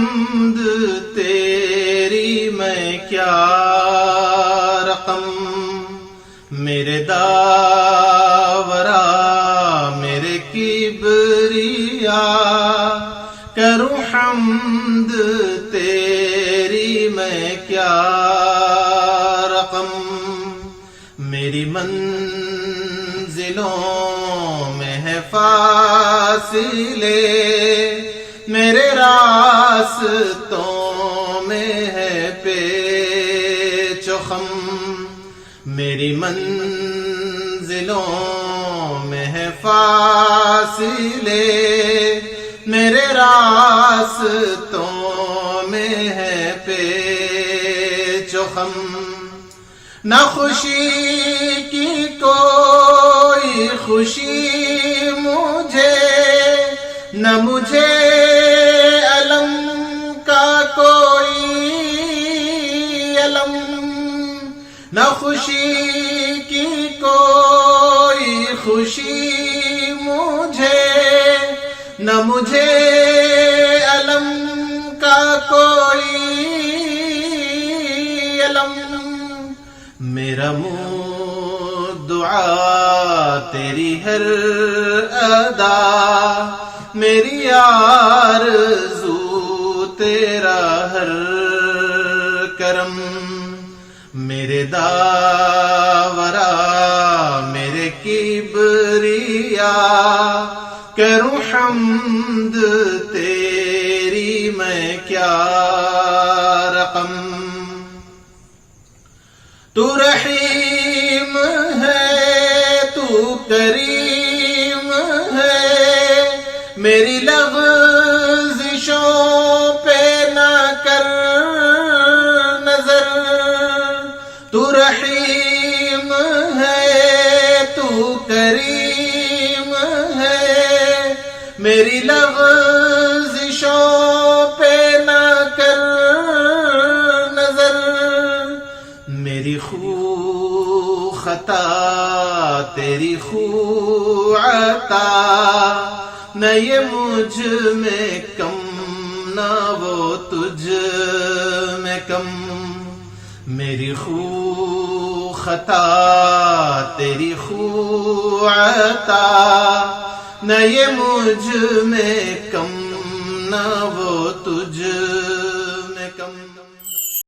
حمد تیری میں کیا رقم، میرے داورا میرے کبریا، کروں حمد تیری میں کیا رقم، میری منزلوں میں ہے فاصلے، میرے راستوں میں ہے پیچ و خم، میری منزلوں میں ہے فاصلے، میرے راستوں میں ہے پیچ و خم، نہ خوشی کی کوئی خوشی مجھے، نہ مجھے علم کا کوئی علم، نہ خوشی کی کوئی خوشی مجھے، نہ مجھے علم کا کوئی علم، میرا منہ دعا تیری ہر ادا، میری آرزو تیرا ہر کرم، میرے داورا میرے کبریا، کروں حمد تیری میں کیا رقم، تو رحیم ہے تو کریم ہے، میری لغزشوں پہ نہ کر نظر، تو رحیم ہے تو کریم ہے، میری لغزشوں پہ نہ کر نظر، میری خو خطا تیری خو عطا، نہ یہ مجھ میں کم نہ وہ تجھ میں کم، میری خو خطا تیری خو عطا، نہ یہ مجھ میں کم نہ وہ تجھ